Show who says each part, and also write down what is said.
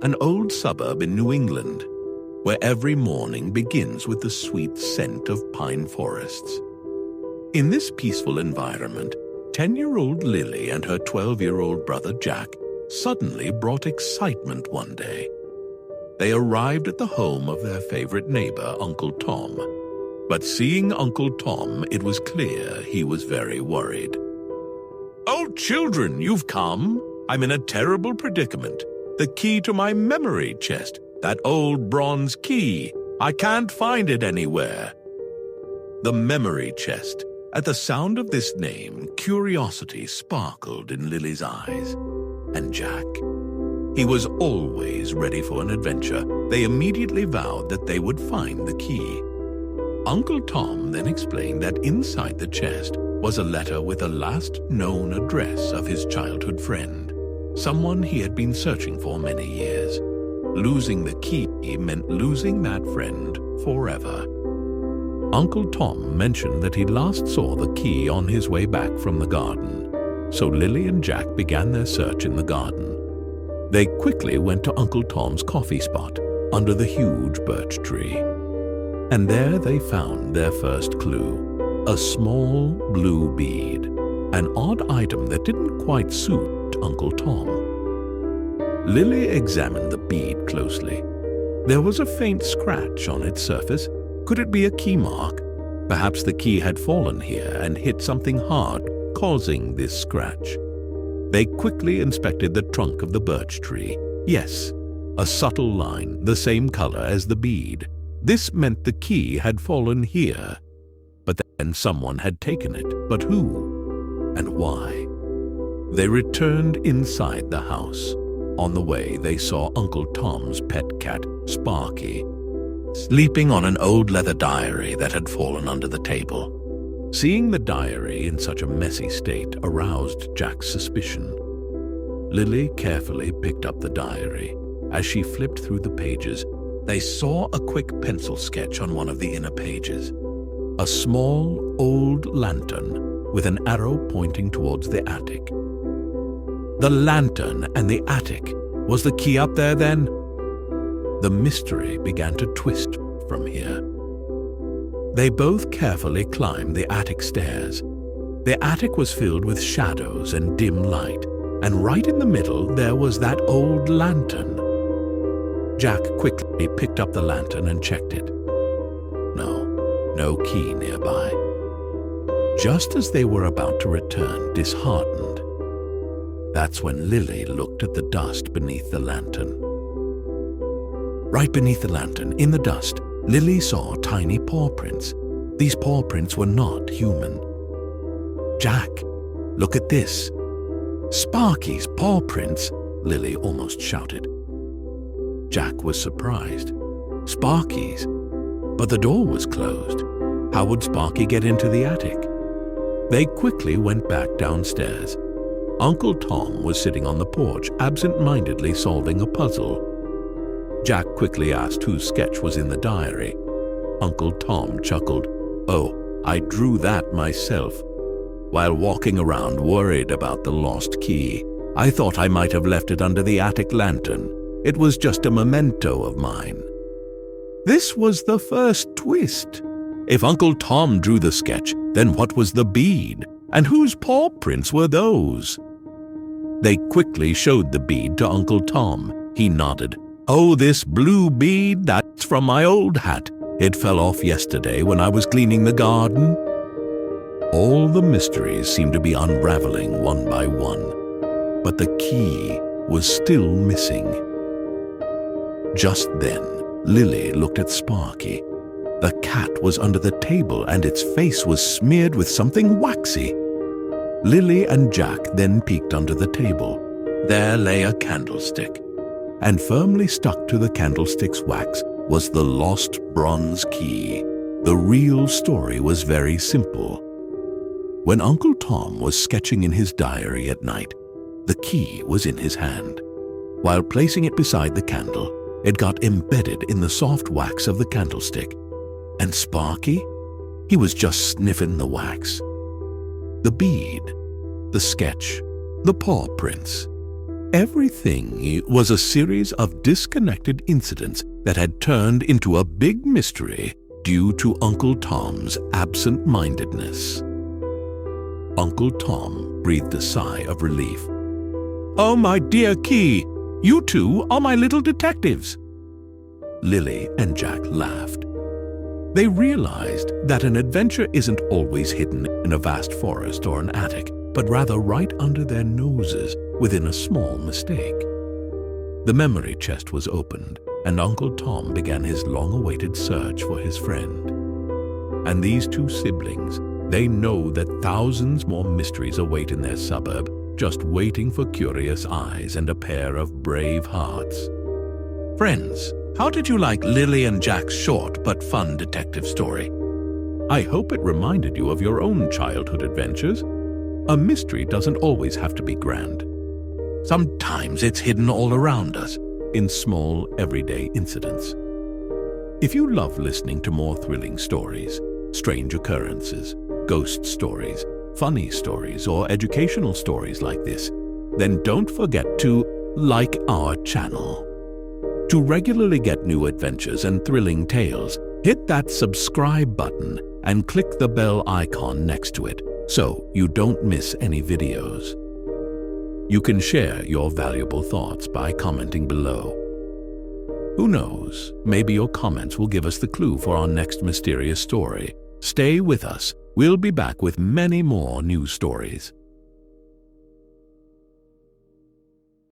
Speaker 1: an old suburb in New England, where every morning begins with the sweet scent of pine forests. In this peaceful environment, 10-year-old Lily and her 12-year-old brother Jack suddenly brought excitement one day. They arrived at the home of their favorite neighbor, Uncle Tom. But seeing Uncle Tom, it was clear he was very worried. "Oh, children, you've come. I'm in a terrible predicament. The key to my memory chest, that old bronze key. I can't find it anywhere." The memory chest. At the sound of this name, curiosity sparkled in Lily's eyes. And Jack? He was always ready for an adventure. They immediately vowed that they would find the key. Uncle Tom then explained that inside the chest was a letter with the last known address of his childhood friend, someone he had been searching for many years. Losing the key meant losing that friend forever. Uncle Tom mentioned that he last saw the key on his way back from the garden, so Lily and Jack began their search in the garden. They quickly went to Uncle Tom's coffee spot under the huge birch tree. And there they found their first clue, a small blue bead, an odd item that didn't quite suit Uncle Tom. Lily examined the bead closely. There was a faint scratch on its surface. Could it be a key mark? Perhaps the key had fallen here and hit something hard, causing this scratch. They quickly inspected the trunk of the birch tree. Yes, a subtle line, the same color as the bead. This meant the key had fallen here. But then someone had taken it. But who? And why? They returned inside the house. On the way, they saw Uncle Tom's pet cat, Sparky, sleeping on an old leather diary that had fallen under the table. Seeing the diary in such a messy state aroused Jack's suspicion. Lily carefully picked up the diary. As she flipped through the pages, they saw a quick pencil sketch on one of the inner pages. A small, old lantern with an arrow pointing towards the attic. The lantern and the attic. Was the key up there then? The mystery began to twist from here. They both carefully climbed the attic stairs. The attic was filled with shadows and dim light, and right in the middle there was that old lantern. Jack quickly picked up the lantern and checked it. No key nearby. Just as they were about to return, disheartened, that's when Lily looked at the dust beneath the lantern. Right beneath the lantern, in the dust, Lily saw tiny paw prints. These paw prints were not human. "Jack, look at this." "Sparky's paw prints," Lily almost shouted. Jack was surprised. Sparky's? But the door was closed. How would Sparky get into the attic? They quickly went back downstairs. Uncle Tom was sitting on the porch, absent-mindedly solving a puzzle. Jack quickly asked whose sketch was in the diary. Uncle Tom chuckled. "Oh, I drew that myself. While walking around worried about the lost key, I thought I might have left it under the attic lantern. It was just a memento of mine." This was the first twist. If Uncle Tom drew the sketch, then what was the bead? And whose paw prints were those? They quickly showed the bead to Uncle Tom. He nodded. "Oh, this blue bead, that's from my old hat. It fell off yesterday when I was cleaning the garden." All the mysteries seemed to be unraveling one by one, but the key was still missing. Just then, Lily looked at Sparky. The cat was under the table and its face was smeared with something waxy. Lily and Jack then peeked under the table. There lay a candlestick, and firmly stuck to the candlestick's wax was the lost bronze key. The real story was very simple. When Uncle Tom was sketching in his diary at night, the key was in his hand. While placing it beside the candle, it got embedded in the soft wax of the candlestick. And Sparky? He was just sniffing the wax. The bead, the sketch, the paw prints. Everything was a series of disconnected incidents that had turned into a big mystery due to Uncle Tom's absent-mindedness. Uncle Tom breathed a sigh of relief. "Oh, my dear Key, you two are my little detectives." Lily and Jack laughed. They realized that an adventure isn't always hidden in a vast forest or an attic, but rather right under their noses within a small mistake. The memory chest was opened, and Uncle Tom began his long-awaited search for his friend. And these two siblings, they know that thousands more mysteries await in their suburb, just waiting for curious eyes and a pair of brave hearts. Friends, how did you like Lily and Jack's short but fun detective story? I hope it reminded you of your own childhood adventures. A mystery doesn't always have to be grand. Sometimes it's hidden all around us, in small, everyday incidents. If you love listening to more thrilling stories, strange occurrences, ghost stories, funny stories, or educational stories like this, then don't forget to like our channel. To regularly get new adventures and thrilling tales, hit that subscribe button and click the bell icon next to it so you don't miss any videos. You can share your valuable thoughts by commenting below. Who knows, maybe your comments will give us the clue for our next mysterious story. Stay with us. We'll be back with many more new stories.